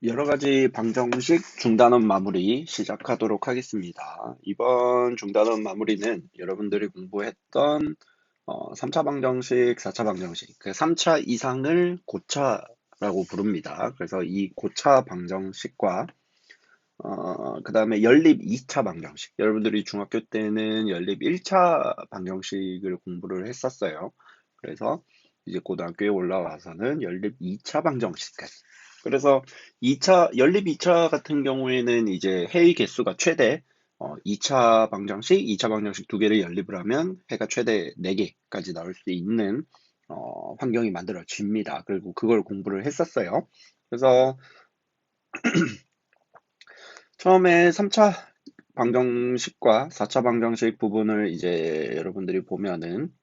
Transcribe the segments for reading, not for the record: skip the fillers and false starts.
여러 가지 방정식 중단원 마무리 시작하도록 하겠습니다. 이번 중단원 마무리는 여러분들이 공부했던 3차 방정식, 4차 방정식, 그 3차 이상을 고차라고 부릅니다. 그래서 이 고차 방정식과 그 다음에 연립 2차 방정식, 여러분들이 중학교 때는 연립 1차 방정식을 공부를 했었어요. 그래서 이제 고등학교에 올라와서는 연립 2차 방정식까지. 그래서 연립 2차 같은 경우에는 이제 해의 개수가 최대 2차 방정식, 2차 방정식 두 개를 연립을 하면 해가 최대 4개까지 나올 수 있는 환경이 만들어집니다. 그리고 그걸 공부를 했었어요. 그래서 처음에 3차 방정식과 4차 방정식 부분을 이제 여러분들이 보면은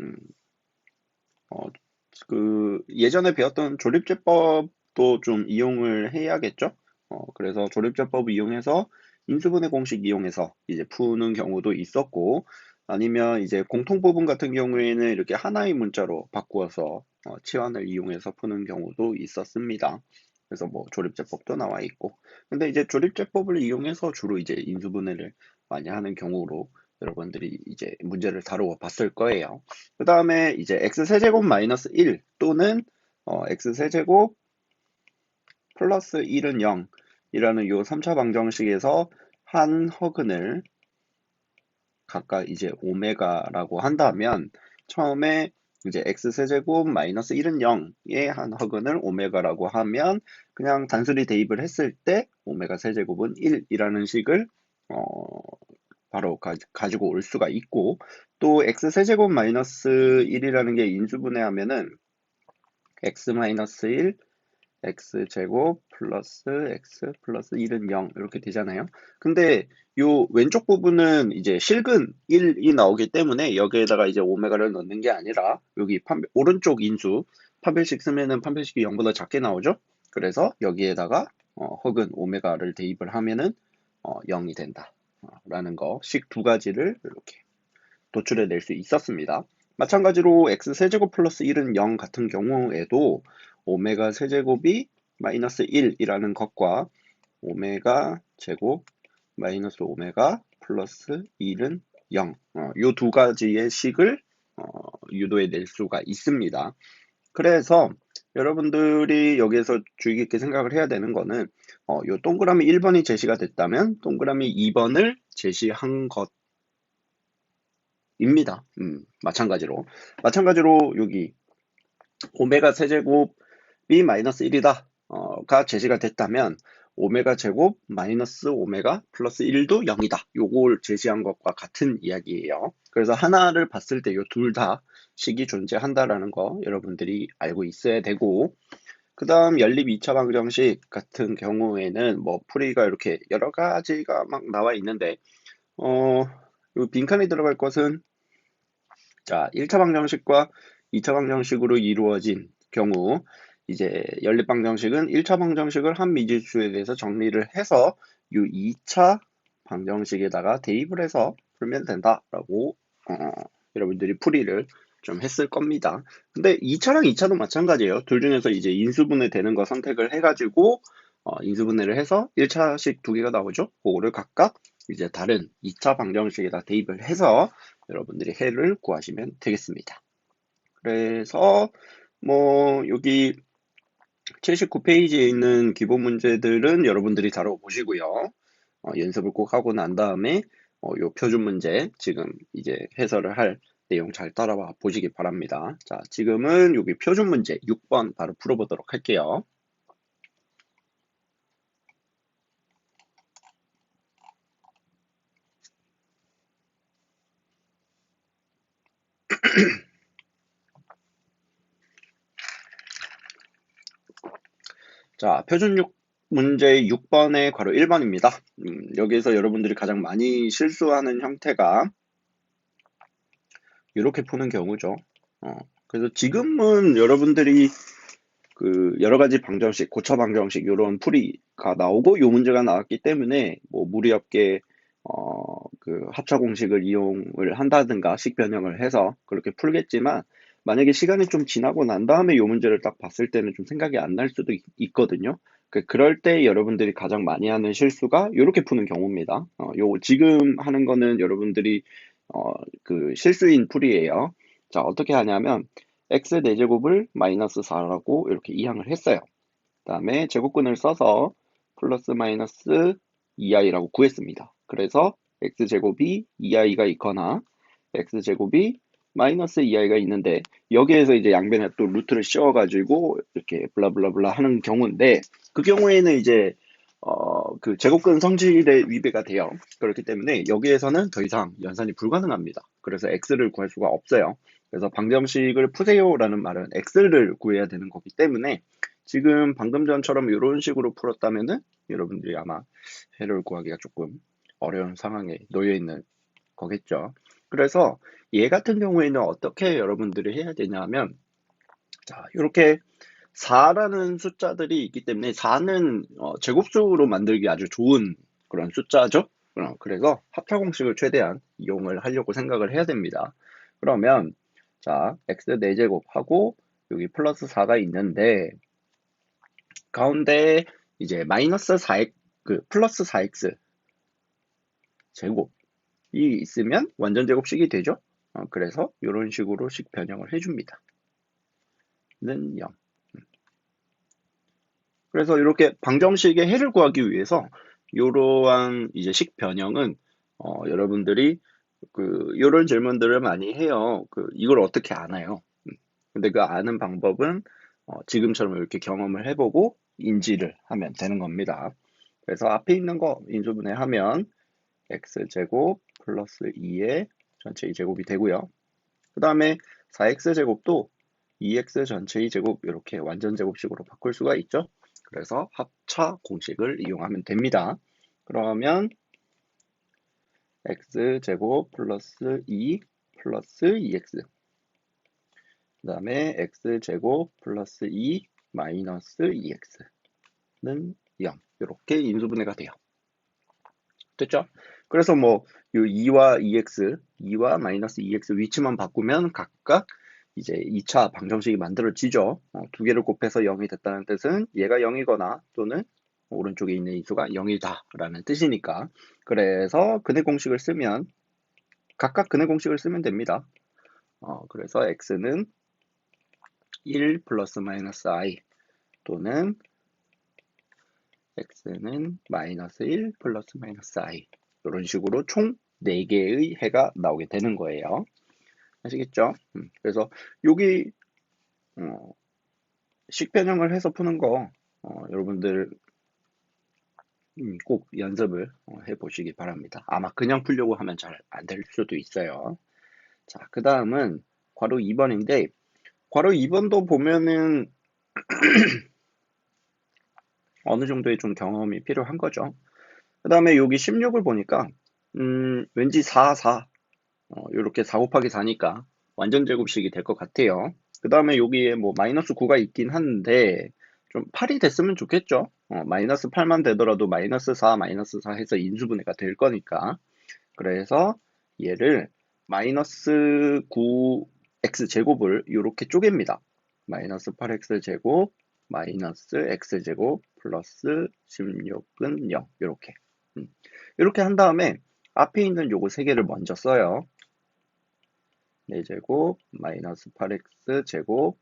음, 어, 예전에 배웠던 조립제법도 좀 이용을 해야겠죠? 그래서 조립제법 이용해서 인수분해 공식 이용해서 이제 푸는 경우도 있었고, 아니면 이제 공통 부분 같은 경우에는 이렇게 하나의 문자로 바꾸어서 치환을 이용해서 푸는 경우도 있었습니다. 그래서 뭐 조립제법도 나와 있고, 근데 이제 조립제법을 이용해서 주로 이제 인수분해를 많이 하는 경우로 여러분들이 이제 문제를 다루어 봤을 거예요. 그 다음에 이제 x세제곱 마이너스 1 또는 x세제곱 플러스 1은 0이라는 요 3차 방정식에서 한 허근을 각각 이제 오메가라고 한다면 처음에 이제 x세제곱 마이너스 1은 0의 한 허근을 오메가라고 하면 그냥 단순히 대입을 했을 때 오메가 세제곱은 1이라는 식을 어, 바로 가지고 올 수가 있고, 또 x세제곱 마이너스 1이라는 게 인수분해하면은 x 마이너스 1, x제곱 x 플러스 1은 0 이렇게 되잖아요. 근데 요 왼쪽 부분은 이제 실근 1이 나오기 때문에 여기에다가 이제 오메가를 넣는 게 아니라 여기 오른쪽 인수 판별식 쓰면은 판별식이 0보다 작게 나오죠. 그래서 여기에다가 혹은 오메가를 대입을 하면은 0이 된다. 라는 거, 식 두 가지를 이렇게 도출해 낼 수 있었습니다. 마찬가지로 x세제곱 플러스 1은 0 같은 경우에도 오메가 세제곱이 마이너스 1이라는 것과 오메가 제곱 마이너스 오메가 플러스 1은 0, 이 두 가지의 식을 유도해 낼 수가 있습니다. 그래서 여러분들이 여기에서 주의 깊게 생각을 해야 되는 거는 요 동그라미 1번이 제시가 됐다면 동그라미 2번을 제시한 것 입니다. 마찬가지로 여기 오메가 세제곱이 마이너스 1이다 가 제시가 됐다면 오메가 제곱 마이너스 오메가 플러스 1도 0이다. 요걸 제시한 것과 같은 이야기예요. 그래서 하나를 봤을 때 요 둘 다 식이 존재한다라는 거 여러분들이 알고 있어야 되고, 그 다음 연립 2차 방정식 같은 경우에는 뭐 풀이가 이렇게 여러 가지가 막 나와 있는데 요 빈칸에 들어갈 것은 자, 1차 방정식과 2차 방정식으로 이루어진 경우 이제 연립 방정식은 1차 방정식을 한 미지수에 대해서 정리를 해서 이 2차 방정식에다가 대입을 해서 풀면 된다라고 여러분들이 풀이를 좀 했을 겁니다. 근데 2차랑 2차도 마찬가지예요. 둘 중에서 이제 인수분해 되는 거 선택을 해가지고 인수분해를 해서 1차식 두 개가 나오죠. 그거를 각각 이제 다른 2차 방정식에다 대입을 해서 여러분들이 해를 구하시면 되겠습니다. 그래서 뭐 여기 79페이지에 있는 기본 문제들은 여러분들이 다뤄보시고요. 연습을 꼭 하고 난 다음에 요 표준 문제 지금 이제 해설을 할 내용 잘 따라와 보시기 바랍니다. 자, 지금은 여기 표준 문제 6번 바로 풀어보도록 할게요. 자, 표준 문제 6번의 괄호 1번입니다. 여기에서 여러분들이 가장 많이 실수하는 형태가 이렇게 푸는 경우죠. 그래서 지금은 여러분들이 그 여러 가지 방정식, 고차 방정식 이런 풀이가 나오고 요 문제가 나왔기 때문에 뭐 무리 없게 그 합차 공식을 이용을 한다든가 식 변형을 해서 그렇게 풀겠지만, 만약에 시간이 좀 지나고 난 다음에 요 문제를 딱 봤을 때는 좀 생각이 안 날 수도 있거든요. 그럴 때 여러분들이 가장 많이 하는 실수가 이렇게 푸는 경우입니다. 요 지금 하는 거는 여러분들이 그 실수인 풀이에요. 자, 어떻게 하냐면 x 4제곱을 마이너스 4라고 이렇게 이항을 했어요. 그 다음에 제곱근을 써서 플러스 마이너스 2i라고 구했습니다. 그래서 x제곱이 2i가 있거나 x제곱이 마이너스 2i가 있는데 여기에서 이제 양변에 또 루트를 씌워가지고 이렇게 블라블라블라 하는 경우인데 그 경우에는 이제 그 제곱근 성질의 위배가 돼요. 그렇기 때문에 여기에서는 더 이상 연산이 불가능합니다. 그래서 x를 구할 수가 없어요. 그래서 방정식을 푸세요라는 말은 x를 구해야 되는 거기 때문에 지금 방금 전처럼 이런 식으로 풀었다면은 여러분들이 아마 해를 구하기가 조금 어려운 상황에 놓여 있는 거겠죠. 그래서 얘 같은 경우에는 어떻게 여러분들이 해야 되냐면, 자, 이렇게 4라는 숫자들이 있기 때문에 4는 제곱수로 만들기 아주 좋은 그런 숫자죠. 그래서 합차 공식을 최대한 이용을 하려고 생각을 해야 됩니다. 그러면 자, x 4제곱하고 여기 플러스 4가 있는데 가운데 이제 마이너스 4x 그 플러스 4x 제곱이 있으면 완전 제곱식이 되죠. 그래서 이런 식으로 식 변형을 해줍니다. 는 0. 그래서 이렇게 방정식의 해를 구하기 위해서 이러한 이제 식 변형은 여러분들이 이런 질문들을 많이 해요. 이걸 어떻게 아나요? 근데 그 아는 방법은 지금처럼 이렇게 경험을 해보고 인지를 하면 되는 겁니다. 그래서 앞에 있는 거 인수분해하면 x제곱 플러스 2의 전체 2제곱이 되고요. 그 다음에 4x제곱도 2x 전체 2제곱 이렇게 완전 제곱식으로 바꿀 수가 있죠. 그래서 합차 공식을 이용하면 됩니다. 그러면 x제곱 플러스 2 플러스 2x 그 다음에 x제곱 플러스 2 마이너스 2x는 0 이렇게 인수분해가 돼요. 됐죠? 그래서 뭐, 요 2와 2x, 2와 마이너스 2x 위치만 바꾸면 각각 이제 2차 방정식이 만들어지죠. 두 개를 곱해서 0이 됐다는 뜻은 얘가 0이거나 또는 오른쪽에 있는 인수가 0이다 라는 뜻이니까. 그래서 근해 공식을 쓰면, 각각 근해 공식을 쓰면 됩니다. 그래서 x는 1 플러스 마이너스 i 또는 x는 마이너스 1 플러스 마이너스 i 이런 식으로 총 4개의 해가 나오게 되는 거예요. 아시겠죠? 그래서 여기 식 변형을 해서 푸는 거 여러분들 꼭 연습을 해보시기 바랍니다. 아마 그냥 풀려고 하면 잘 안 될 수도 있어요. 자, 그 다음은 괄호 2번인데 괄호 2번도 보면은 어느 정도의 좀 경험이 필요한 거죠. 그 다음에 여기 16을 보니까 왠지 4, 4 이렇게 4 곱하기 4니까 완전 제곱식이 될 것 같아요. 그 다음에 여기에 뭐 마이너스 9가 있긴 한데 좀 8이 됐으면 좋겠죠. 마이너스 8만 되더라도 마이너스 4, 마이너스 4 해서 인수분해가 될 거니까. 그래서 얘를 마이너스 9x 제곱을 이렇게 쪼갭니다. 마이너스 8x 제곱 마이너스 x 제곱 플러스 16은 0 이렇게 이렇게 한 다음에 앞에 있는 요거 세 개를 먼저 써요. 4제곱 마이너스 8x 제곱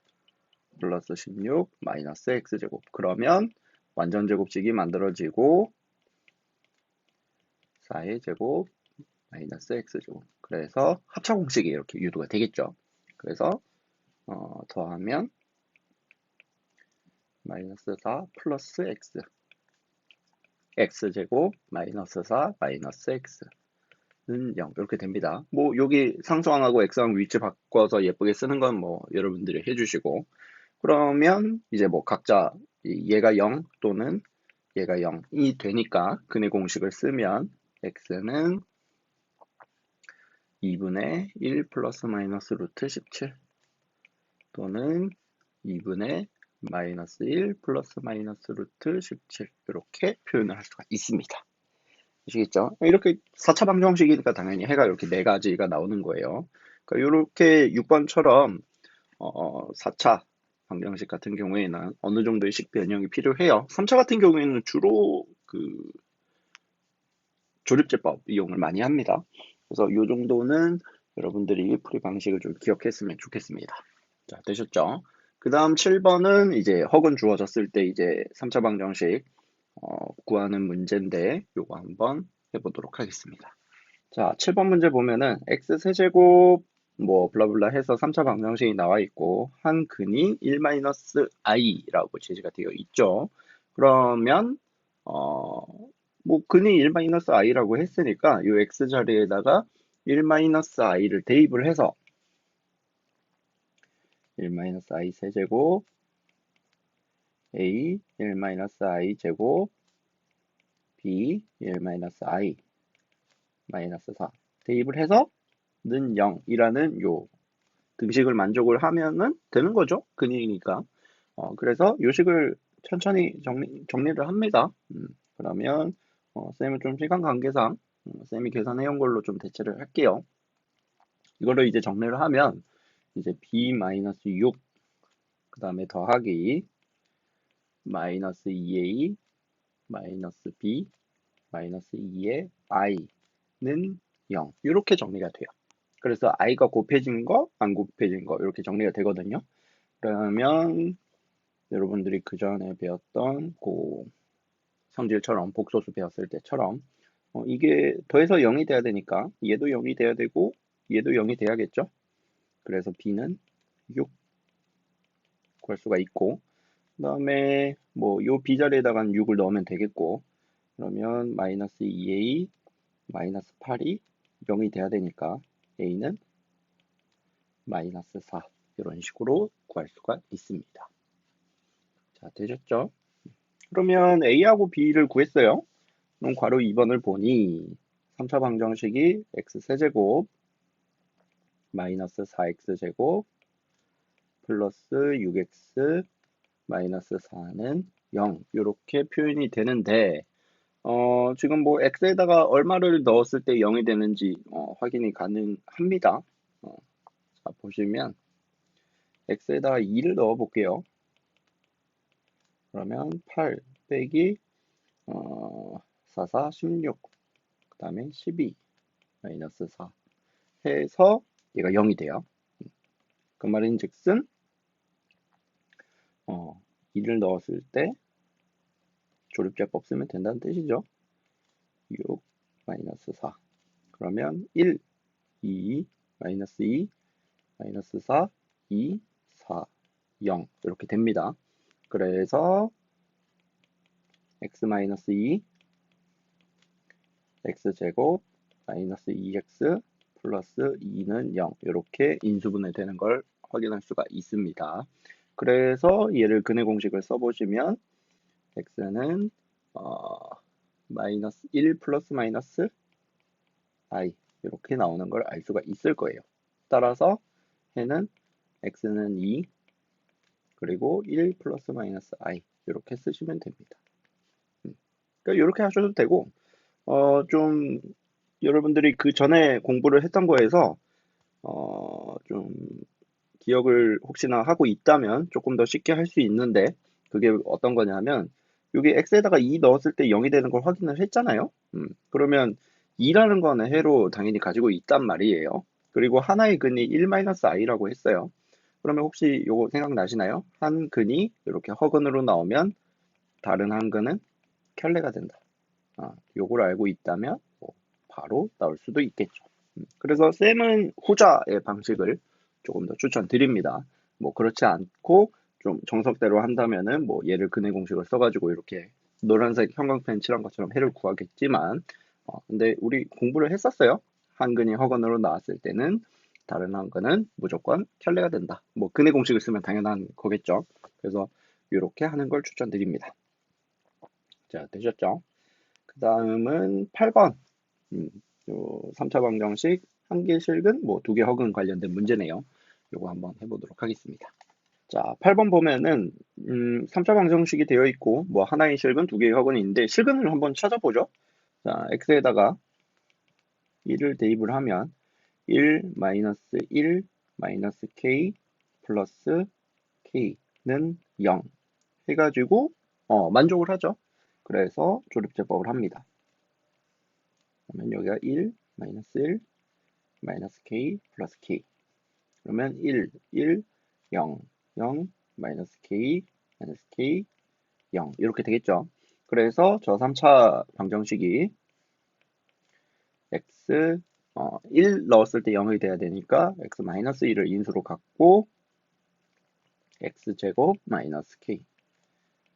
플러스 16 마이너스 x 제곱 그러면 완전 제곱식이 만들어지고 4의 제곱 마이너스 x 제곱 그래서 합차 공식이 이렇게 유도가 되겠죠. 그래서 더하면 마이너스 4 플러스 x x제곱 마이너스 4 마이너스 x는 0 이렇게 됩니다. 뭐 여기 상수항하고 x항 위치 바꿔서 예쁘게 쓰는 건 뭐 여러분들이 해주시고 그러면 이제 뭐 각자 얘가 0 또는 얘가 0이 되니까 근해 공식을 쓰면 x는 2분의 1 플러스 마이너스 루트 17 또는 2분의 마이너스 1 플러스 마이너스 루트 17 이렇게 표현을 할 수가 있습니다. 아시겠죠? 이렇게 4차 방정식이니까 당연히 해가 이렇게 4가지가 나오는 거예요. 그러니까 이렇게 6번처럼 4차 방정식 같은 경우에는 어느 정도의 식 변형이 필요해요. 3차 같은 경우에는 주로 그 조립제법 이용을 많이 합니다. 그래서 이 정도는 여러분들이 풀이 방식을 좀 기억했으면 좋겠습니다. 자, 되셨죠? 그 다음 7번은 이제 허근 주어졌을 때 이제 3차 방정식 구하는 문제인데 요거 한번 해보도록 하겠습니다. 자, 7번 문제 보면은 x 세제곱 뭐 블라블라 해서 3차 방정식이 나와 있고 한 근이 1-i라고 제시가 되어 있죠. 그러면 뭐 근이 1-i라고 했으니까 이 x 자리에다가 1-i를 대입을 해서 1-i 세제곱 a 1-i 제곱 b 1-i 마이너스 4 대입을 해서 는 0이라는 요 등식을 만족을 하면은 되는 거죠. 근이니까. 그래서 요식을 천천히 정리를 합니다. 그러면 쌤은 좀 시간 관계상 쌤이 계산해 온 걸로 좀 대체를 할게요. 이거를 이제 정리를 하면 이제 b-6 그 다음에 더하기 마이너스 2a 마이너스 b 마이너스 2의 i는 0 이렇게 정리가 돼요. 그래서 i가 곱해진 거, 안 곱해진 거 이렇게 정리가 되거든요. 그러면 여러분들이 그 전에 배웠던 그 성질처럼 복소수 배웠을 때처럼 이게 더해서 0이 돼야 되니까 얘도 0이 돼야 되고 얘도 0이 돼야겠죠. 그래서 b는 6 구할 수가 있고 그 다음에 뭐 요 b 자리에다가 6을 넣으면 되겠고 그러면 마이너스 2a 마이너스 8이 0이 돼야 되니까 a는 마이너스 4 이런 식으로 구할 수가 있습니다. 자, 되셨죠? 그러면 a하고 b를 구했어요. 그럼 괄호 2번을 보니 3차 방정식이 x세제곱 마이너스 4x제곱 플러스 6x 마이너스 4는 0 이렇게 표현이 되는데 지금 뭐 x에다가 얼마를 넣었을 때 0이 되는지 확인이 가능합니다. 자, 보시면 x에다가 2를 넣어 볼게요. 그러면 8 빼기 4, 4, 16 그 다음에 12 마이너스 4 해서 얘가 0이 돼요. 그 말인즉슨 2를 넣었을 때 조립제법 쓰면 된다는 뜻이죠. 6 마이너스 4 그러면 1, 2, 마이너스 2, 마이너스 4, 2, 4, 0 이렇게 됩니다. 그래서 x 마이너스 2 x제곱 마이너스 2x 플러스 2는 0 이렇게 인수분해 되는 걸 확인할 수가 있습니다. 그래서 얘를 근해 공식을 써보시면 x는 마이너스 1 플러스 마이너스 i 이렇게 나오는 걸 알 수가 있을 거예요. 따라서 해는 x는 2 그리고 1 플러스 마이너스 i 이렇게 쓰시면 됩니다. 그러니까 이렇게 하셔도 되고 좀 여러분들이 그 전에 공부를 했던 거에서 좀 기억을 혹시나 하고 있다면 조금 더 쉽게 할 수 있는데 그게 어떤 거냐면 여기 x에다가 2 넣었을 때 0이 되는 걸 확인을 했잖아요. 그러면 2라는 거는 해로 당연히 가지고 있단 말이에요. 그리고 하나의 근이 1-i라고 했어요. 그러면 혹시 요거 생각나시나요? 한 근이 이렇게 허근으로 나오면 다른 한 근은 켤레가 된다. 요걸 알고 있다면 뭐 바로 나올 수도 있겠죠. 그래서 쌤은 후자의 방식을 조금 더 추천드립니다. 뭐 그렇지 않고 좀 정석대로 한다면은 뭐 얘를 근해 공식을 써가지고 이렇게 노란색 형광펜 칠한 것처럼 해를 구하겠지만 근데 우리 공부를 했었어요. 한 근이 허건으로 나왔을 때는 다른 한 근은 무조건 켤레가 된다. 뭐 근해 공식을 쓰면 당연한 거겠죠. 그래서 이렇게 하는 걸 추천드립니다. 자, 되셨죠? 그 다음은 8번. 요 3차 방정식 한 개 실근, 뭐 두 개 허근 관련된 문제네요. 요거 한번 해보도록 하겠습니다. 자, 8번 보면은 3차 방정식이 되어 있고 뭐 하나의 실근, 두 개의 허근이 있는데 실근을 한번 찾아보죠. 자, x에다가 1을 대입을 하면 1 마이너스 1 마이너스 k 플러스 k 0 해가지고 만족을 하죠. 그래서 조립제법을 합니다. 그러면 여기가 1, 마이너스 1, 마이너스 k, 플러스 k. 그러면 1, 1, 0, 0, 마이너스 k, 마이너스 k, 0 이렇게 되겠죠. 그래서 저 3차 방정식이 x 1 넣었을 때 0이 돼야 되니까 x 마이너스 1을 인수로 갖고 x제곱 마이너스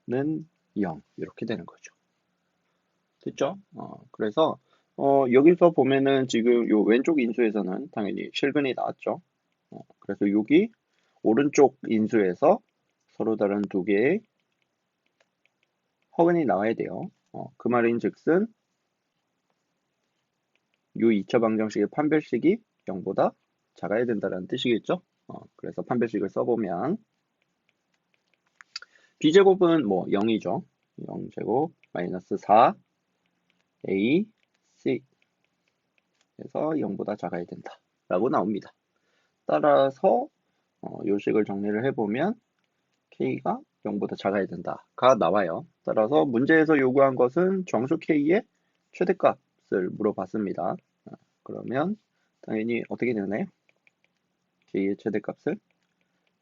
k는 0 이렇게 되는 거죠. 됐죠? 그래서 여기서 보면은 지금 요 왼쪽 인수에서는 당연히 실근이 나왔죠. 그래서 여기 오른쪽 인수에서 서로 다른 두 개의 허근이 나와야 돼요. 그 말인즉슨 요 2차 방정식의 판별식이 0보다 작아야 된다는 뜻이겠죠? 그래서 판별식을 써보면 b제곱은 뭐 0이죠. 0제곱 마이너스 4 a c 에서 0보다 작아야 된다 라고 나옵니다. 따라서 요식을 정리를 해보면 k가 0보다 작아야 된다가 나와요. 따라서 문제에서 요구한 것은 정수 k의 최대값을 물어봤습니다. 그러면 당연히 어떻게 되나요? k의 최대값을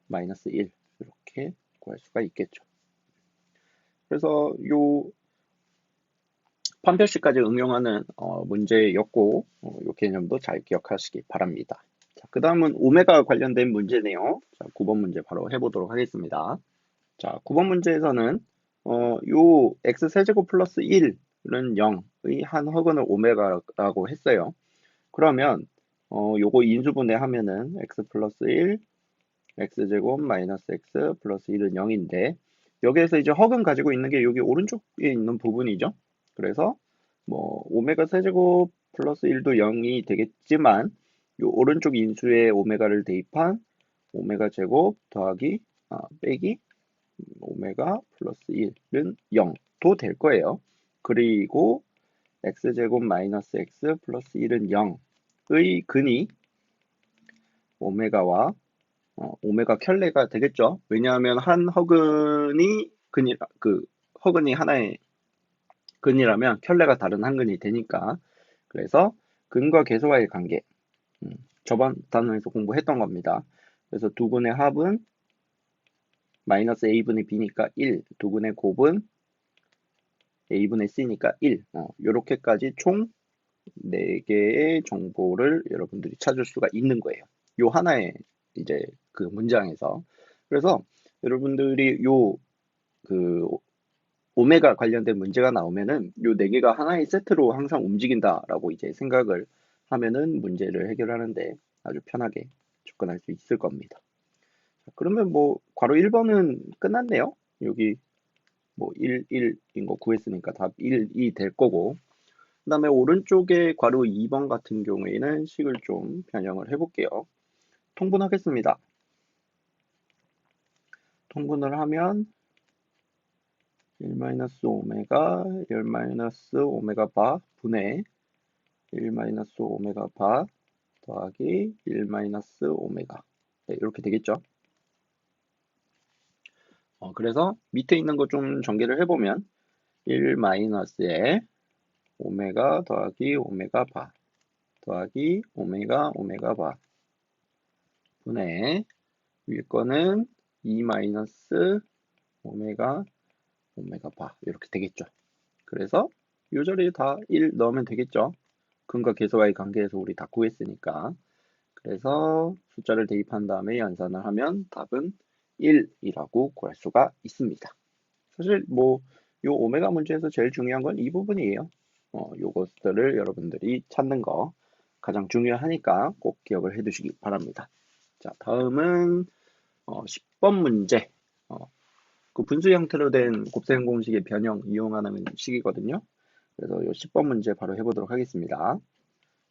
마이너스 1 이렇게 구할 수가 있겠죠. 그래서 요 판별식까지 응용하는 문제였고 요 개념도 잘 기억하시기 바랍니다. 자, 그 다음은 오메가 관련된 문제네요. 자, 9번 문제 바로 해보도록 하겠습니다. 자, 9번 문제에서는 요 x세제곱 플러스 1은 0의 한 허근을 오메가라고 했어요. 그러면 요거 인수분해 하면은 x 플러스 1, x제곱 마이너스 x 플러스 1은 0인데 여기에서 이제 허근 가지고 있는 게 여기 오른쪽에 있는 부분이죠. 그래서 뭐 오메가 세제곱 플러스 1도 0이 되겠지만 요 오른쪽 인수에 오메가를 대입한 오메가 제곱 더하기 빼기 오메가 플러스 1은 0도 될 거예요. 그리고 x제곱 마이너스 x 플러스 1은 0의 근이 오메가와 오메가 켤레가 되겠죠. 왜냐하면 한 허근이 허근이 하나의 근이라면 켤레가 다른 한 근이 되니까. 그래서 근과 계수와의 관계. 저번 단원에서 공부했던 겁니다. 그래서 두 근의 합은 마이너스 a분의 b니까 1, 두 근의 곱은 a분의 c니까 1. 요렇게까지 총 4개의 정보를 여러분들이 찾을 수가 있는 거예요. 요 하나의 이제 그 문장에서. 그래서 여러분들이 요 그 오메가 관련된 문제가 나오면은 요 4개가 하나의 세트로 항상 움직인다라고 이제 생각을 하면은 문제를 해결하는데 아주 편하게 접근할 수 있을 겁니다. 자, 그러면 뭐 괄호 1번은 끝났네요. 여기 뭐 1, 1인 거 구했으니까 답 1이 될 거고 그 다음에 오른쪽에 괄호 2번 같은 경우에는 식을 좀 변형을 해볼게요. 통분하겠습니다. 통분을 하면 1-오메가 1-오메가 바 분의 1-오메가 바 더하기 1-오메가 네, 이렇게 되겠죠. 그래서 밑에 있는 거 좀 전개를 해보면 1-에 오메가 더하기 오메가 바 더하기 오메가 오메가 바 분의 위에 거는 2-오메가 오메가 바 이렇게 되겠죠. 그래서 이 자리에 다 1 넣으면 되겠죠. 근과 계수와의 관계에서 우리 다 구했으니까. 그래서 숫자를 대입한 다음에 연산을 하면 답은 1이라고 구할 수가 있습니다. 사실 뭐 요 오메가 문제에서 제일 중요한 건 이 부분이에요. 요것들을 여러분들이 찾는 거 가장 중요하니까 꼭 기억을 해 두시기 바랍니다. 자, 다음은 10번 문제. 그 분수 형태로 된 곱셈 공식의 변형 이용하는 식이거든요. 그래서 이 10번 문제 바로 해보도록 하겠습니다.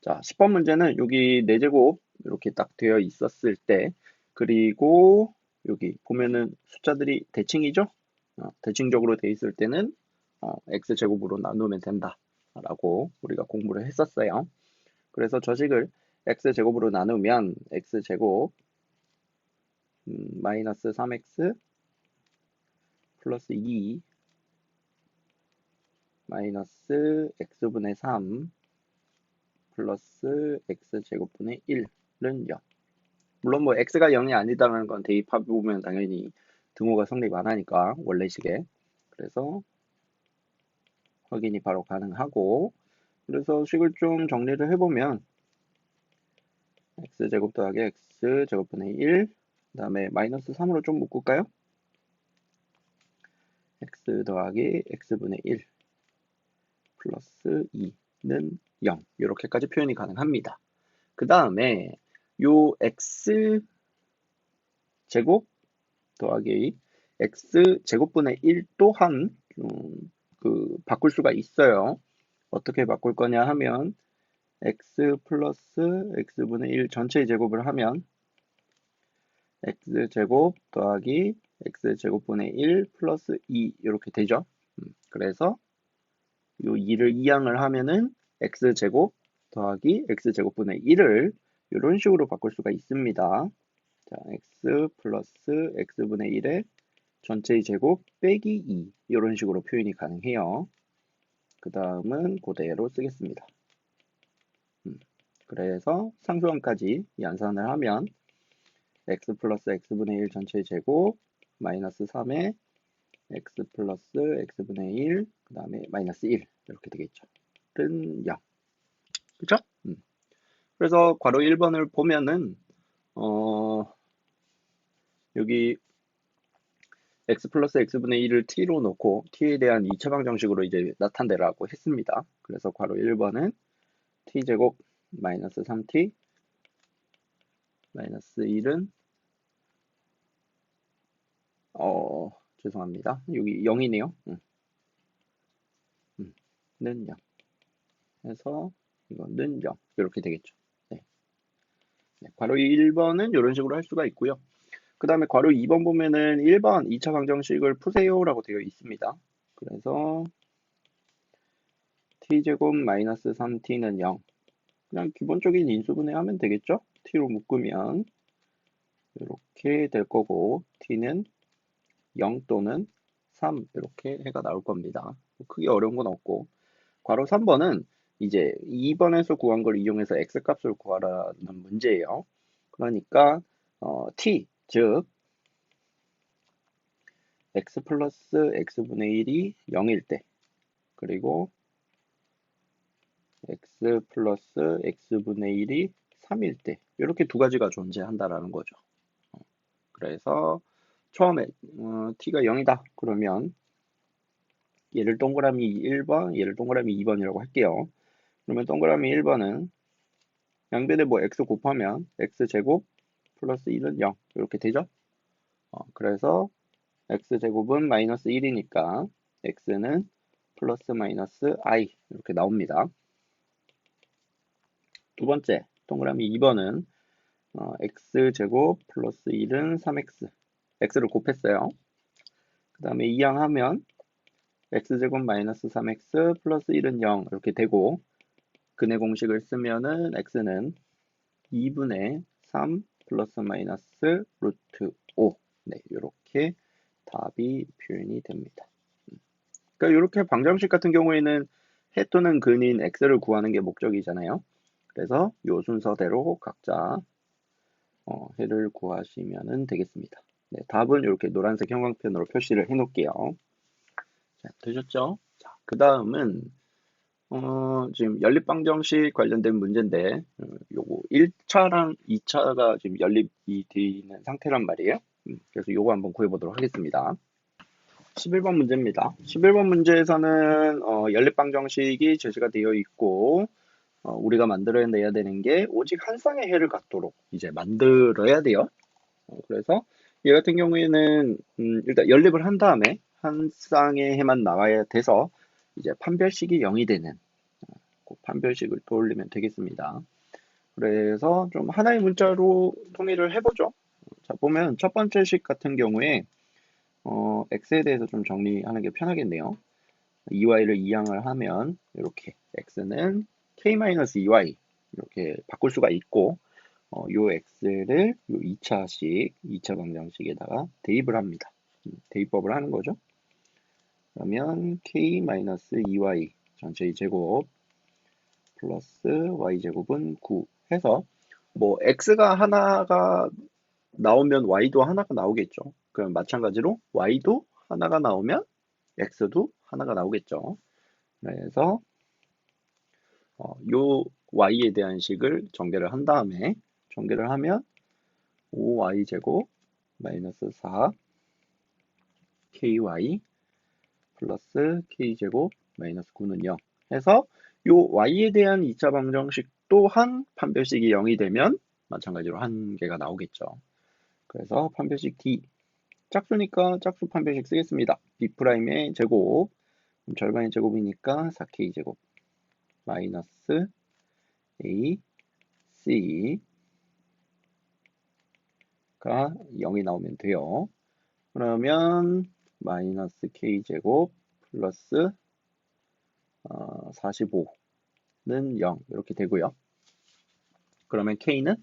자, 10번 문제는 여기 4제곱 이렇게 딱 되어 있었을 때 그리고 여기 보면은 숫자들이 대칭이죠? 대칭적으로 되어 있을 때는 x제곱으로 나누면 된다 라고 우리가 공부를 했었어요. 그래서 저 식을 x제곱으로 나누면 x제곱 마이너스 3x 플러스 2 마이너스 x분의 3 플러스 x제곱분의 1은 0. 물론 뭐 x가 0이 아니다라는 건 대입해보면 당연히 등호가 성립 안 하니까 원래식에. 그래서 확인이 바로 가능하고, 그래서 식을 좀 정리를 해보면 x제곱 더하기 x제곱분의 1, 그 다음에 마이너스 3으로 좀 묶을까요? x 더하기 x분의 1 플러스 2는 0. 이렇게까지 표현이 가능합니다. 그 다음에 요 x제곱 더하기 x제곱분의 1 또한 바꿀 수가 있어요. 어떻게 바꿀 거냐 하면 x 플러스 x분의 1 전체의 제곱을 하면 x제곱 더하기 x제곱분의 1 플러스 2 이렇게 되죠. 그래서 요 2를 이항을 하면은 x제곱 더하기 x제곱분의 1을 이런 식으로 바꿀 수가 있습니다. 자, x 플러스 x분의 1의 전체의 제곱 빼기 2 이런 식으로 표현이 가능해요. 그 다음은 그대로 쓰겠습니다. 그래서 상수함까지 연산을 하면 x 플러스 x분의 1 전체의 제곱 마이너스 3의 x 플러스 x분의 1, 그 다음에 마이너스 1 이렇게 되겠죠. 는 0. 그쵸? 그래서 괄호 1번을 보면은 여기 x 플러스 x분의 1을 t로 놓고 t에 대한 2차 방정식으로 이제 나타내라고 했습니다. 그래서 괄호 1번은 t제곱 마이너스 3t 마이너스 1은 죄송합니다. 여기 0이네요. 는 0 해서 이거는 0 이렇게 되겠죠. 네. 네, 괄호 1번은 이런 식으로 할 수가 있고요. 그 다음에 괄호 2번 보면은 1번 2차 방정식을 푸세요 라고 되어 있습니다. 그래서 t제곱 마이너스 3t는 0. 그냥 기본적인 인수분해 하면 되겠죠? t로 묶으면 이렇게 될 거고 t는 0 또는 3 이렇게 해가 나올 겁니다. 크게 어려운 건 없고, 괄호 3번은 이제 2번에서 구한 걸 이용해서 x값을 구하라는 문제예요. 그러니까 t 즉 x 플러스 x분의 1이 0일 때, 그리고 x 플러스 x분의 1이 3일 때, 이렇게 두 가지가 존재한다라는 거죠. 그래서 처음에 t가 0이다 그러면 얘를 동그라미 1번, 얘를 동그라미 2번이라고 할게요. 그러면 동그라미 1번은 양변에 뭐 x 곱하면 x제곱 플러스 1은 0 이렇게 되죠. 그래서 x제곱은 마이너스 1이니까 x는 플러스 마이너스 i 이렇게 나옵니다. 두 번째 동그라미 2번은 x제곱 플러스 1은 3x x를 곱했어요. 그 다음에 이항하면 x제곱 마이너스 3x 플러스 1은 0 이렇게 되고, 근의 공식을 쓰면은 x는 2분의 3 플러스 마이너스 루트 5 네, 이렇게 답이 표현이 됩니다. 그러니까 이렇게 방정식 같은 경우에는 해 또는 근인 x를 구하는 게 목적이잖아요. 그래서 요 순서대로 각자 해를 구하시면 되겠습니다. 네, 답은 이렇게 노란색 형광펜으로 표시를 해 놓을게요. 자, 되셨죠? 자, 그 다음은 지금 연립방정식 관련된 문제인데 요거 1차랑 2차가 지금 연립이 되어 있는 상태란 말이에요. 그래서 요거 한번 구해보도록 하겠습니다. 11번 문제입니다. 11번 문제에서는 연립방정식이 제시가 되어 있고 우리가 만들어내야 되는 게 오직 한 쌍의 해를 갖도록 이제 만들어야 돼요. 그래서 얘 같은 경우에는 일단 연립을 한 다음에 한 쌍의 해만 나와야 돼서 이제 판별식이 0이 되는 그 판별식을 떠올리면 되겠습니다. 그래서 좀 하나의 문자로 통일을 해보죠. 자, 보면 첫 번째 식 같은 경우에 x에 대해서 좀 정리하는 게 편하겠네요. 2y를 이항을 하면 이렇게 x는 k-2y 이렇게 바꿀 수가 있고 요 x를 요 2차 방정식에다가 대입을 합니다. 대입법을 하는 거죠. 그러면 k-2y 전체의 제곱 플러스 y제곱은 9 해서 뭐 x가 하나가 나오면 y도 하나가 나오겠죠. 그럼 마찬가지로 y도 하나가 나오면 x도 하나가 나오겠죠. 그래서 요 y에 대한 식을 전개를 한 다음에 전개를 하면 5y제곱 마이너스 4ky 플러스 k제곱 마이너스 9는 0 해서 요 y에 대한 2차 방정식 또한 판별식이 0이 되면 마찬가지로 한 개가 나오겠죠. 그래서 판별식 D 짝수니까 짝수 판별식 쓰겠습니다. B'의 제곱 그럼 절반의 제곱이니까 4K제곱 마이너스 A, C가 0이 나오면 돼요. 그러면 마이너스 K제곱 플러스 45는 0 이렇게 되고요. 그러면 K는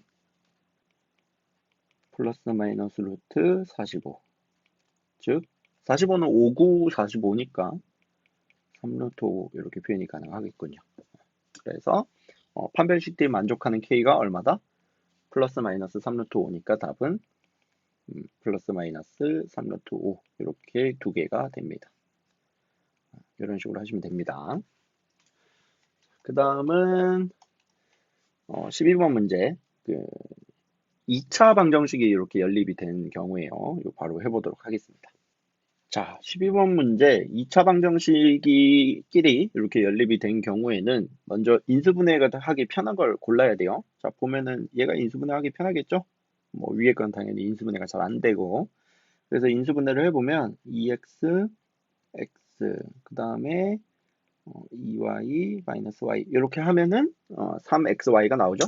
플러스 마이너스 루트 45 즉 45는 59, 45니까 3루트 5 이렇게 표현이 가능하겠군요. 그래서 판별식들이 만족하는 K가 얼마다? 플러스 마이너스 3루트 5니까 답은 플러스 마이너스 3루트 5 이렇게 두 개가 됩니다. 이런 식으로 하시면 됩니다. 그 다음은 12번 문제 2차 방정식이 이렇게 연립이 된 경우에요. 이거 바로 해보도록 하겠습니다. 자, 12번 문제 2차 방정식이 끼리 이렇게 연립이 된 경우에는 먼저 인수분해가 하기 편한 걸 골라야 돼요. 자, 보면은 얘가 인수분해하기 편하겠죠? 뭐 위에 건 당연히 인수분해가 잘 안 되고 그래서 인수분해를 해보면 2x, x 그 다음에 2y 마이너스 y 이렇게 하면은 3xy가 나오죠?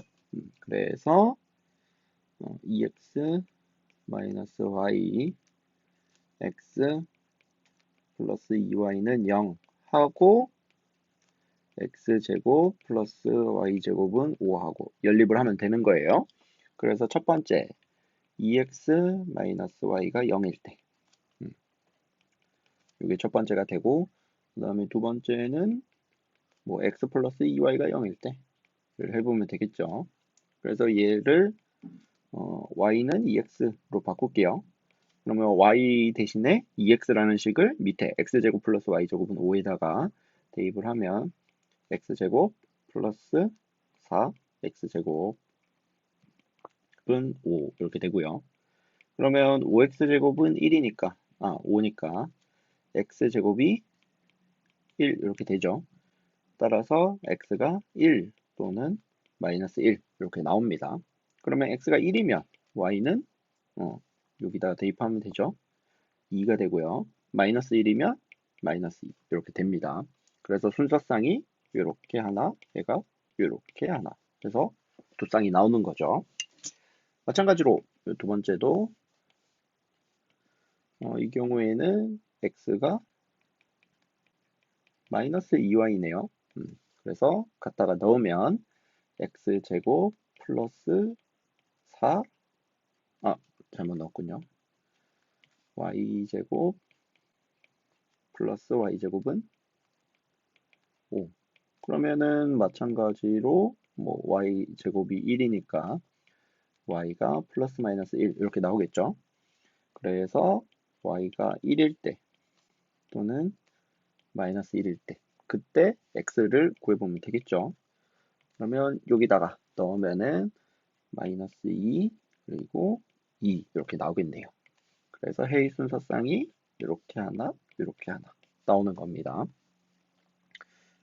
그래서 2x 마이너스 y x 플러스 2y는 0 하고 x제곱 플러스 y제곱은 5 하고 연립을 하면 되는 거예요. 그래서 첫 번째 2x 마이너스 y가 0일 때 이게 첫 번째가 되고 그 다음에 두 번째는 뭐 x 플러스 2y가 0일 때를 해보면 되겠죠. 그래서 얘를 y는 2x로 바꿀게요. 그러면 y 대신에 2x라는 식을 밑에 x제곱 플러스 y제곱은 5에다가 대입을 하면 x제곱 플러스 4 x제곱은 5 이렇게 되고요. 그러면 5x제곱은 1이니까 5니까 x제곱이 1 이렇게 되죠. 따라서 x가 1 또는 마이너스 1 이렇게 나옵니다. 그러면 x가 1이면 y는 여기다 대입하면 되죠. 2가 되고요. 마이너스 1이면 마이너스 2 이렇게 됩니다. 그래서 순서상이 이렇게 하나, 얘가 이렇게 하나 그래서 두 쌍이 나오는 거죠. 마찬가지로 두 번째도 이 경우에는 x가 마이너스 2y네요. 그래서 갖다가 넣으면 x제곱 플러스 4 잘못 넣었군요. y제곱 플러스 y제곱은 5 그러면은 마찬가지로 뭐 y제곱이 1이니까 y가 플러스 마이너스 1 이렇게 나오겠죠. 그래서 y가 1일 때 또는 마이너스 1일 때 그때 x를 구해보면 되겠죠. 그러면 여기다가 넣으면은 마이너스 2 그리고 2 이렇게 나오겠네요. 그래서 해의 순서쌍이 이렇게 하나 이렇게 하나 나오는 겁니다.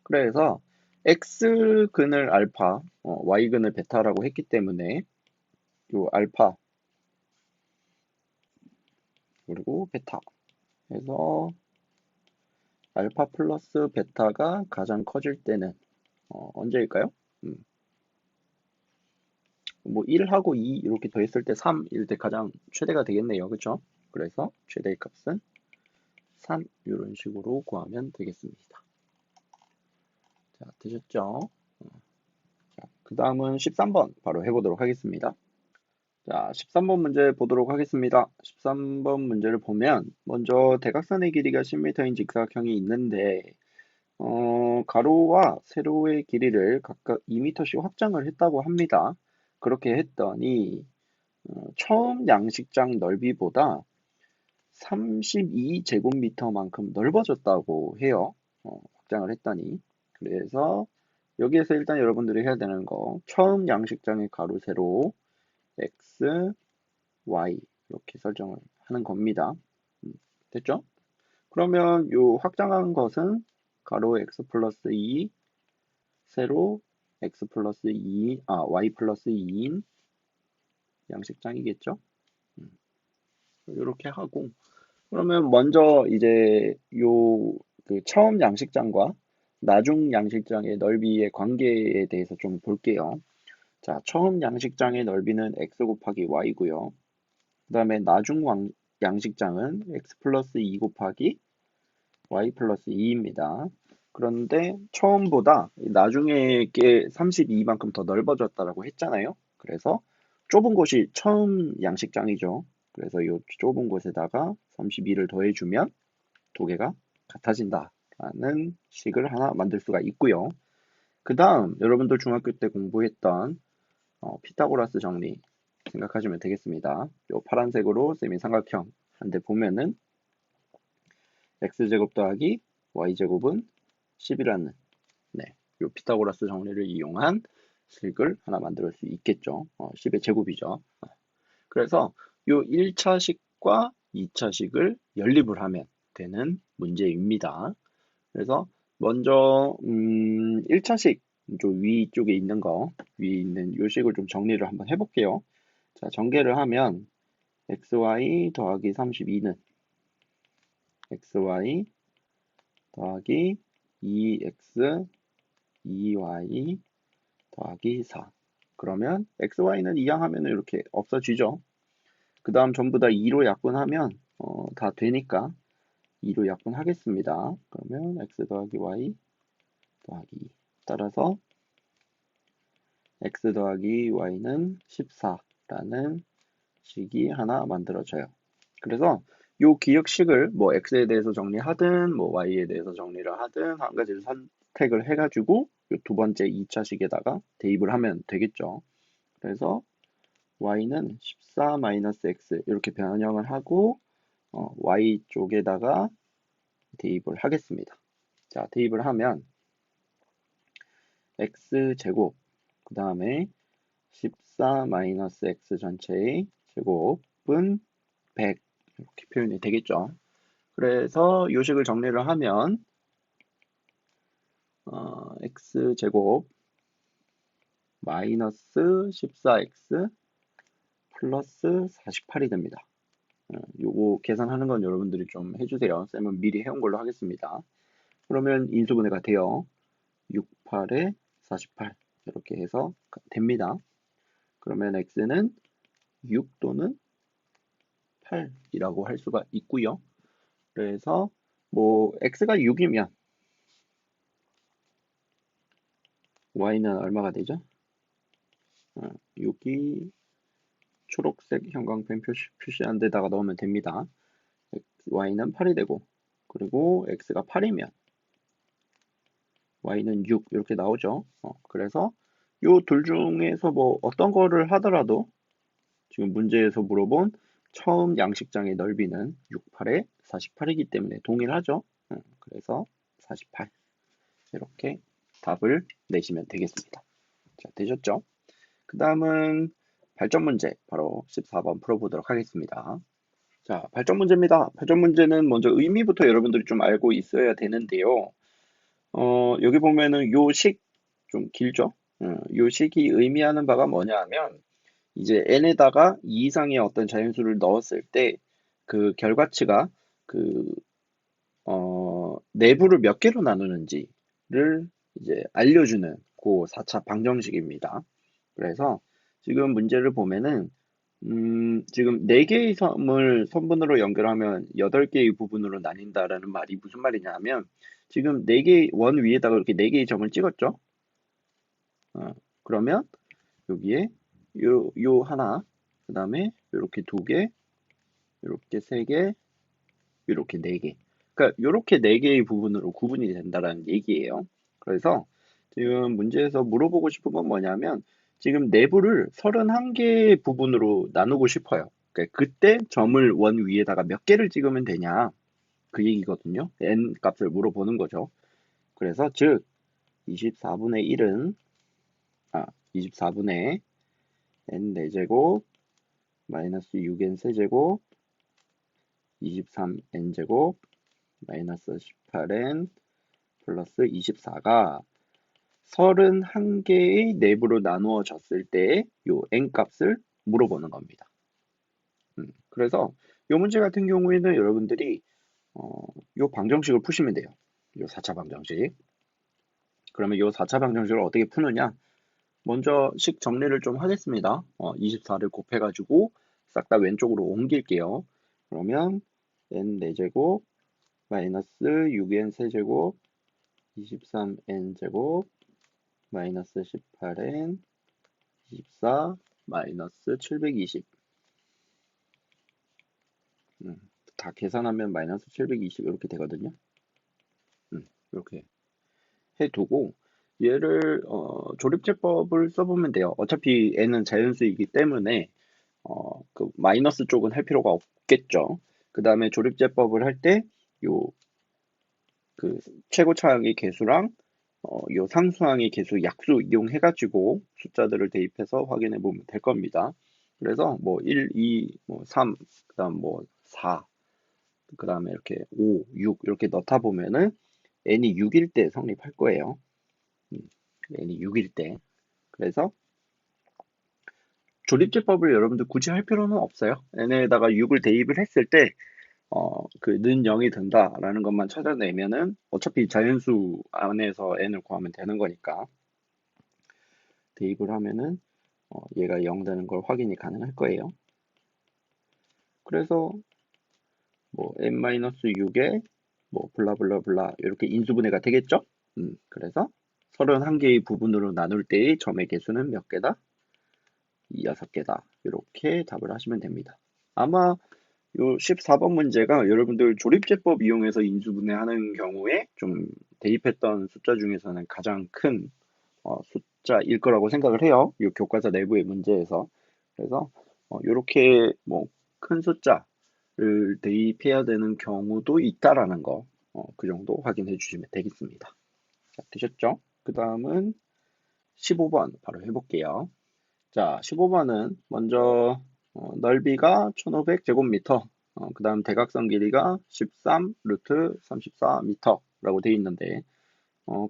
그래서 x근을 알파, y근을 베타라고 했기 때문에 요 알파 그리고 베타 해서 알파 플러스 베타가 가장 커질 때는 언제일까요? 뭐 1하고 2 이렇게 더했을 때 3일 때 가장 최대가 되겠네요. 그렇죠? 그래서 최대의 값은 3 이런 식으로 구하면 되겠습니다. 자, 되셨죠? 자, 그 다음은 13번 바로 해보도록 하겠습니다. 자, 13번 문제 보도록 하겠습니다. 13번 문제를 보면 먼저 대각선의 길이가 10m인 직사각형이 있는데 가로와 세로의 길이를 각각 2m씩 확장을 했다고 합니다. 그렇게 했더니 처음 양식장 넓이보다 32제곱미터만큼 넓어졌다고 해요. 확장을 했더니. 그래서 여기에서 일단 여러분들이 해야 되는 거 처음 양식장의 가로, 세로 x, y 이렇게 설정을 하는 겁니다. 됐죠? 그러면 요 확장한 것은 가로 x 플러스 2, 세로 x 플러스 2, y 플러스 2인 양식장이겠죠? 이렇게 하고 그러면 먼저 이제 요 그 처음 양식장과 나중 양식장의 넓이의 관계에 대해서 좀 볼게요. 자, 처음 양식장의 넓이는 x 곱하기 y고요. 그 다음에 나중 양식장은 x 플러스 2 곱하기 y 플러스 2입니다. 그런데 처음보다 나중에 게 32만큼 더 넓어졌다라고 했잖아요. 그래서 좁은 곳이 처음 양식장이죠. 그래서 이 좁은 곳에다가 32를 더해주면 두 개가 같아진다라는 식을 하나 만들 수가 있고요. 그 다음 여러분들 중학교 때 공부했던 피타고라스 정리 생각하시면 되겠습니다. 요 파란색으로 세미삼각형 한데 보면은 x제곱 더하기 y제곱은 10이라는 네, 요 피타고라스 정리를 이용한 식을 하나 만들 수 있겠죠. 10의 제곱이죠. 그래서 요 1차식과 2차식을 연립을 하면 되는 문제입니다. 그래서 먼저 1차식 위쪽에 있는 거 위에 있는 요 식을 좀 정리를 한번 해볼게요. 자, 전개를 하면 xy 더하기 32는 xy 더하기 2x 2y 더하기 4. 그러면 xy는 이항하면 이렇게 없어지죠. 그 다음 전부 다 2로 약분하면 다 되니까 2로 약분하겠습니다. 그러면 x 더하기 y 더하기 2. 따라서 x 더하기 y는 14라는 식이 하나 만들어져요. 그래서 요 기억식을 뭐 x에 대해서 정리하든 뭐 y에 대해서 정리를 하든 한 가지를 선택을 해가지고 요 두 번째 2차식에다가 대입을 하면 되겠죠. 그래서 y는 14-x 이렇게 변형을 하고 y 쪽에다가 대입을 하겠습니다. 자, 대입을 하면 x제곱 그 다음에 14-x 전체의 제곱은 100 이렇게 표현이 되겠죠. 그래서 요식을 정리를 하면 x제곱 마이너스 14x 플러스 48이 됩니다. 요거 계산하는 건 여러분들이 좀 해주세요. 쌤은 미리 해온 걸로 하겠습니다. 그러면 인수분해가 돼요. 68에 48 이렇게 해서 됩니다. 그러면 x는 6 또는 8이라고 할 수가 있고요. 그래서 뭐 x가 6이면 y는 얼마가 되죠? 6이 초록색 형광펜 표시한 데다가 넣으면 됩니다. y는 8이 되고 그리고 x가 8이면 y는 6 이렇게 나오죠. 그래서 요 둘 중에서 뭐 어떤 거를 하더라도 지금 문제에서 물어본 처음 양식장의 넓이는 6, 8에 48이기 때문에 동일하죠. 그래서 48 이렇게 답을 내시면 되겠습니다. 자, 되셨죠? 그 다음은 발전 문제 바로 14번 풀어보도록 하겠습니다. 자, 발전 문제입니다. 발전 문제는 먼저 의미부터 여러분들이 좀 알고 있어야 되는데요. 여기 보면은 요 식 좀 길죠? 요 식이 의미하는 바가 뭐냐 하면 이제 n에다가 2 이상의 어떤 자연수를 넣었을 때 그 결과치가 그 내부를 몇 개로 나누는지를 이제 알려주는 그 4차 방정식입니다. 그래서 지금 문제를 보면은 지금 4개의 섬을 선분으로 연결하면 8개의 부분으로 나뉜다라는 말이 무슨 말이냐 하면 지금 4개의 원 위에다가 이렇게 4개의 점을 찍었죠. 그러면 여기에 요 하나 그 다음에 이렇게 2개, 이렇게 3개, 이렇게 4개. 그러니까 이렇게 4개의 부분으로 구분이 된다는 얘기예요. 그래서 지금 문제에서 물어보고 싶은 건 뭐냐면 지금 내부를 31개의 부분으로 나누고 싶어요. 그러니까 그때 점을 원 위에다가 몇 개를 찍으면 되냐 그 얘기거든요. n 값을 물어보는 거죠. 그래서 즉 24분의 1은 24분의 n 4제곱 마이너스 6n 세제곱 23n제곱 마이너스 18n 플러스 24가 31개의 내부로 나누어졌을 때 요 n값을 물어보는 겁니다. 그래서 요 문제 같은 경우에는 여러분들이 요 방정식을 푸시면 돼요. 요 4차 방정식. 그러면 요 4차 방정식을 어떻게 푸느냐? 먼저 식 정리를 좀 하겠습니다. 24를 곱해가지고 싹 다 왼쪽으로 옮길게요. 그러면 n 4제곱 마이너스 6n 세제곱 23n 제곱 마이너스 18n 24 마이너스 720 다 계산하면 마이너스 720 이렇게 되거든요. 이렇게 해두고 얘를 조립제법을 써보면 돼요. 어차피 n은 자연수이기 때문에 그 마이너스 쪽은 할 필요가 없겠죠. 그 다음에 조립제법을 할 때 요 그 최고차항의 개수랑 요 상수항의 개수 약수 이용해가지고 숫자들을 대입해서 확인해 보면 될 겁니다. 그래서 뭐 1, 2, 뭐 3, 그 다음 뭐 4, 그 다음에 이렇게 5, 6 이렇게 넣다 보면은 n이 6일 때 성립할 거예요. n이 6일 때. 그래서 조립제법을 여러분들 굳이 할 필요는 없어요. n에다가 6을 대입을 했을 때 는 0이 된다라는 것만 찾아내면은 어차피 자연수 안에서 n을 구하면 되는 거니까 대입을 하면은 얘가 0 되는 걸 확인이 가능할 거예요. 그래서 뭐 n-6에 뭐 블라블라블라 이렇게 인수분해가 되겠죠? 그래서 31개의 부분으로 나눌 때의 점의 개수는 몇 개다? 6개다. 이렇게 답을 하시면 됩니다. 아마 요 14번 문제가 여러분들 조립제법 이용해서 인수분해하는 경우에 좀 대입했던 숫자 중에서는 가장 큰 숫자일 거라고 생각을 해요. 이 교과서 내부의 문제에서. 그래서 이렇게 뭐 큰 숫자를 대입해야 되는 경우도 있다라는 거, 그 정도 확인해 주시면 되겠습니다. 자, 되셨죠? 그 다음은 15번 바로 해볼게요. 자, 15번은 먼저 넓이가 1500제곱미터, 그 다음 대각선 길이가 13 루트 34m라고 되어 있는데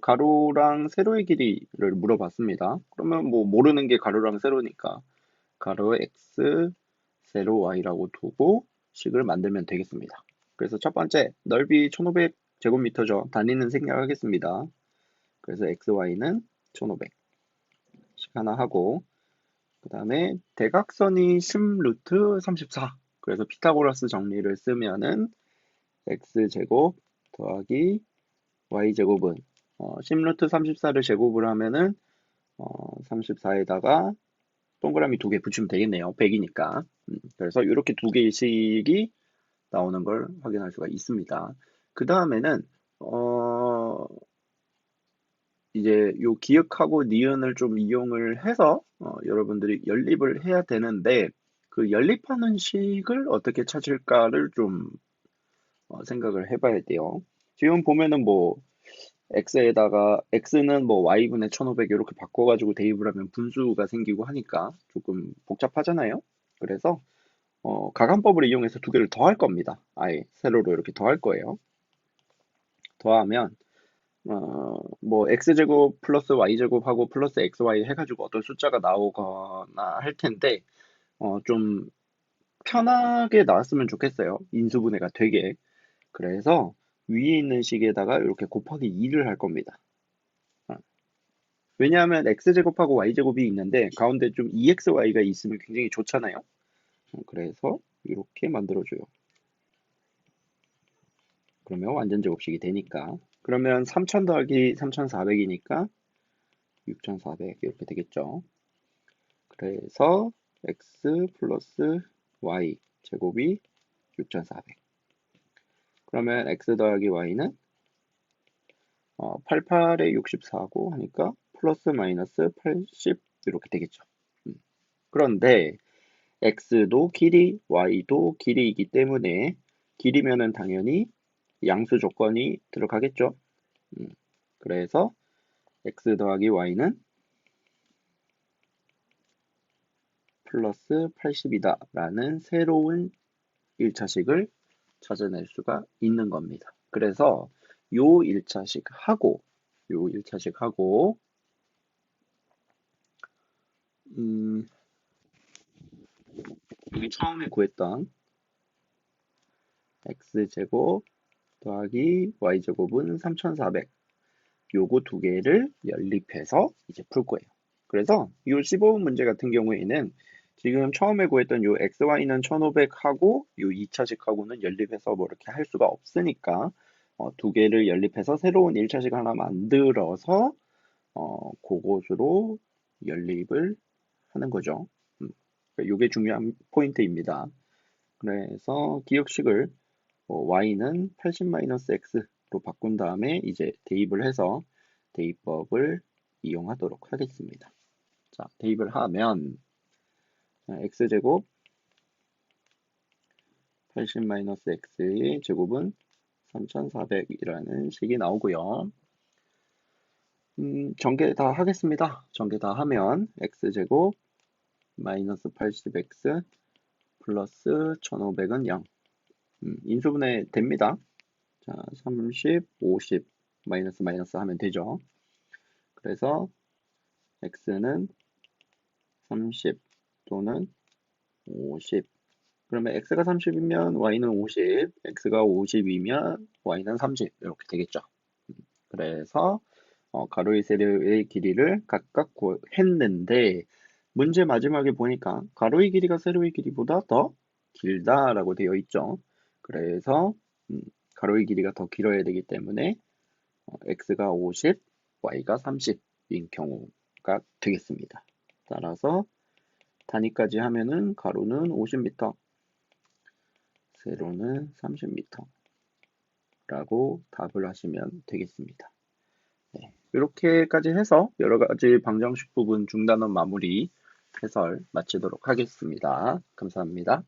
가로랑 세로의 길이를 물어봤습니다. 그러면 뭐 모르는 게 가로랑 세로니까 가로 x, 세로 y라고 두고 식을 만들면 되겠습니다. 그래서 첫 번째 넓이 1500제곱미터죠. 단위는 생략하겠습니다. 그래서 x, y는 1500 식 하나 하고 그 다음에 대각선이 10 루트 34 그래서 피타고라스 정리를 쓰면은 x제곱 더하기 y제곱은 10 루트 34를 제곱을 하면은 34에다가 동그라미 2개 붙이면 되겠네요. 100이니까. 그래서 이렇게 2개의 식이 나오는 걸 확인할 수가 있습니다. 그 다음에는 이제 요 기역하고 니은을 좀 이용을 해서 여러분들이 연립을 해야 되는데 그 연립하는 식을 어떻게 찾을까를 좀 생각을 해봐야 돼요. 지금 보면은 뭐 x에다가 x는 뭐 y분의 1500 이렇게 바꿔가지고 대입을 하면 분수가 생기고 하니까 조금 복잡하잖아요. 그래서 가간법을 이용해서 2개를 더할 겁니다. 아예 세로로 이렇게 더할 거예요. 더하면 뭐 x제곱 플러스 y제곱하고 플러스 xy 해가지고 어떤 숫자가 나오거나 할 텐데 좀 편하게 나왔으면 좋겠어요. 인수분해가 되게. 그래서 위에 있는 식에다가 이렇게 곱하기 2를 할 겁니다. 왜냐하면 x제곱하고 y제곱이 있는데 가운데 좀 2xy가 있으면 굉장히 좋잖아요. 그래서 이렇게 만들어줘요. 그러면 완전 제곱식이 되니까. 그러면 3000 더하기 3400이니까 6400 이렇게 되겠죠. 그래서 x 플러스 y 제곱이 6400. 그러면 x 더하기 y는 88에 64고 하니까 플러스 마이너스 80 이렇게 되겠죠. 그런데 x도 길이, y도 길이이기 때문에 길이면은 당연히 양수 조건이 들어가겠죠. 그래서 x 더하기 y는 플러스 80이다 라는 새로운 1차식을 찾아낼 수가 있는 겁니다. 그래서 요 1차식 하고 여기 처음에 구했던 x제곱 더하기 y제곱은 3400 요거 두 개를 연립해서 이제 풀 거예요. 그래서 이 15번 문제 같은 경우에는 지금 처음에 구했던 요 xy는 1500하고 요 2차식하고는 연립해서 뭐 이렇게 할 수가 없으니까 두 개를 연립해서 새로운 1차식 하나 만들어서 그것으로 연립을 하는 거죠. 이게 중요한 포인트입니다. 그래서 기억식을 y는 80-x로 바꾼 다음에 이제 대입을 해서 대입법을 이용하도록 하겠습니다. 자, 대입을 하면 x제곱 80-x의 제곱은 3400이라는 식이 나오고요. 전개 다 하겠습니다. 전개 다 하면 x제곱 마이너스 80x 플러스 1500은 0. 인수분해 됩니다. 자, 30, 50 마이너스 마이너스 하면 되죠. 그래서 x는 30 또는 50. 그러면 x가 30이면 y는 50, x가 50이면 y는 30 이렇게 되겠죠. 그래서 가로의 세로의 길이를 각각 했는데 문제 마지막에 보니까 가로의 길이가 세로의 길이보다 더 길다라고 되어 있죠. 그래서 가로의 길이가 더 길어야 되기 때문에 x가 50, y가 30인 경우가 되겠습니다. 따라서 단위까지 하면은 가로는 50m, 세로는 30m라고 답을 하시면 되겠습니다. 네, 이렇게까지 해서 여러 가지 방정식 부분 중단원 마무리 해설 마치도록 하겠습니다. 감사합니다.